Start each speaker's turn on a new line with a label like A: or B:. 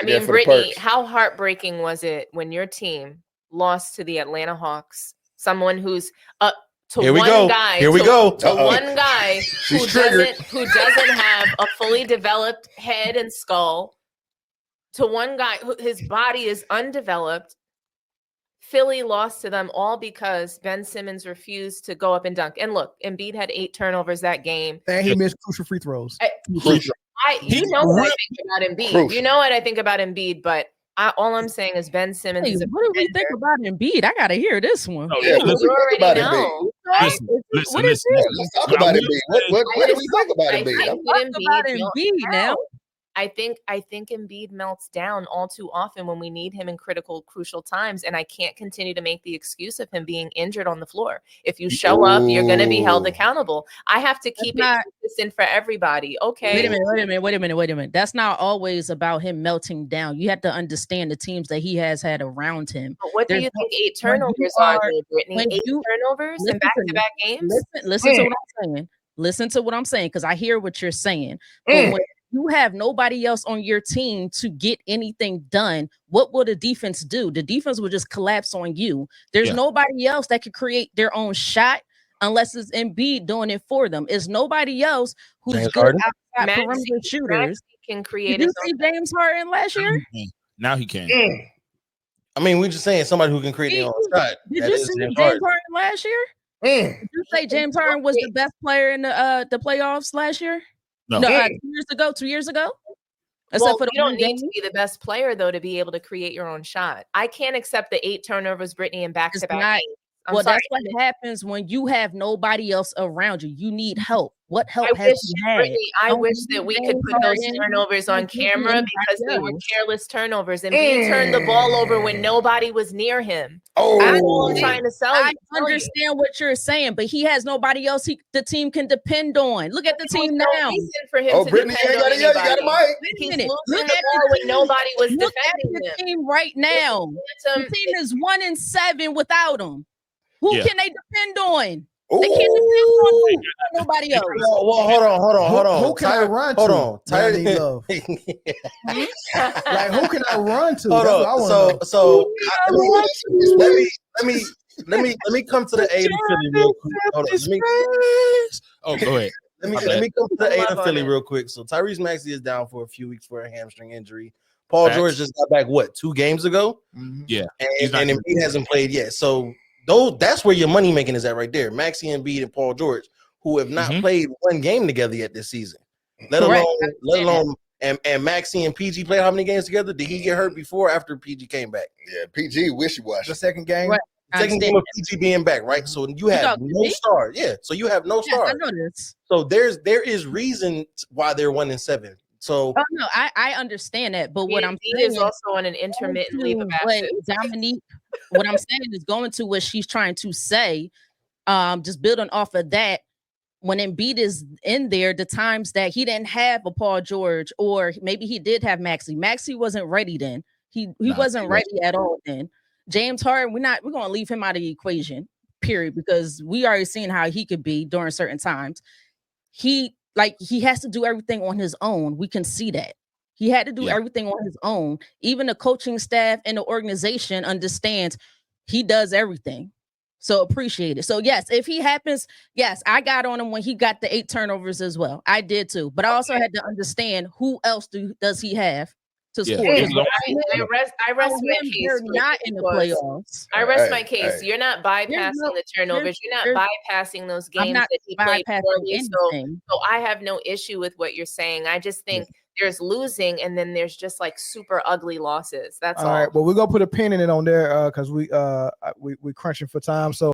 A: mean, Britne, how heartbreaking was it when your team lost to the Atlanta Hawks? Someone who's
B: Here we go.
A: One guy who doesn't have a fully developed head and skull, to one guy who his body is undeveloped. Philly lost to them all because Ben Simmons refused to go up and dunk. And look, Embiid had 8 turnovers that game.
C: And he missed crucial free throws.
A: You know what I think about Embiid. Crucial. You know what I think about Embiid, but all I'm saying is Ben Simmons is
D: what do we think about Embiid? I gotta hear this one.
A: Oh, yeah, you already know.
E: Listen. Let's talk about Embiid. What do we think about
D: Embiid now?
A: I think Embiid melts down all too often when we need him in crucial times, and I can't continue to make the excuse of him being injured on the floor. If you show up, you're going to be held accountable. I have to keep it consistent for everybody. Okay.
D: Wait a minute. That's not always about him melting down. You have to understand the teams that he has had around him.
A: But what do you think 8 turnovers are, Britne? 8 turnovers in back-to-back games?
D: Listen to what I'm saying. Listen to what I'm saying, because I hear what you're saying. But when you have nobody else on your team to get anything done, what will the defense do? The defense will just collapse on you. There's nobody else that can create their own shot unless it's Embiid doing it for them. It's nobody else who's good outside perimeter shooters.
A: Can create.
D: Did you see James Harden last year?
B: Now he can.
F: I mean, we're just saying somebody who can create their own shot.
D: Did you see James Harden last year? Did you say James Harden was the best player in the playoffs last year?
B: No,
D: 2 years ago.
A: Well, you don't need to be the best player, though, to be able to create your own shot. I can't accept the 8 turnovers, Britne, and back-to-back games.
D: Well, that's what happens when you have nobody else around you. You need help. What help have you had?
A: Britne, I wish that we could put those turnovers on camera because they were careless turnovers. And he turned the ball over when nobody was near him. That's all I'm trying to
D: I understand what you're saying, but he has nobody else the team can depend on. Look at the team now.
A: For him to
E: Britne, you got a mic.
A: He's losing the ball when nobody was defending
D: the team right now. The team is 1-7 without him. Who can they depend on? They can't depend on nobody else.
F: Well, hold on.
C: Who can I run to?
F: Hold on.
C: Like, who can I run to?
F: Hold on. So let me come to the aid of Philly real quick. Hold on.
B: Go ahead.
F: Let me come to the aid of Philly real quick. So Tyrese Maxey is down for a few weeks for a hamstring injury. Paul George just got back 2 games ago?
B: Yeah.
F: And Embiid hasn't played yet. So that's where your money making is at right there. Maxey, Embiid, and Paul George, who have not played 1 game together yet this season. Let alone and Maxey and PG played how many games together? Did he get hurt before or after PG came back?
E: Yeah, PG wishy-washy.
C: The second game.
D: Right.
F: Second game of PG being back, right? So you have no star. Yeah. So you have no star.
D: I know this.
F: So there is reason why they're 1-7. So
D: no, I understand that, but what I'm saying
A: is also on an intermittent leave of absence.
D: Dominique, what I'm saying is going to what she's trying to say. Just building off of that, when Embiid is in there, the times that he didn't have a Paul George, or maybe he did have Maxey. Maxey wasn't ready then. He wasn't ready at all then. James Harden, we're going to leave him out of the equation, period, because we already seen how he could be during certain times. He has to do everything on his own. We can see that. He had to do everything on his own. Even the coaching staff and the organization understands he does everything. So appreciate it. So yes, if he happens, yes, I got on him when he got the 8 turnovers as well. I did too. But I also had to understand who else does he have to score.
A: I rest my case.
D: You're not in the playoffs.
A: I rest my case. You're not bypassing the turnovers. You're not bypassing those games that he played poorly. So I have no issue with what you're saying. I just think there's losing, and then there's just like super ugly losses. That's all.
C: All right. Well, we're gonna put a pin in it on there because we crunching for time. So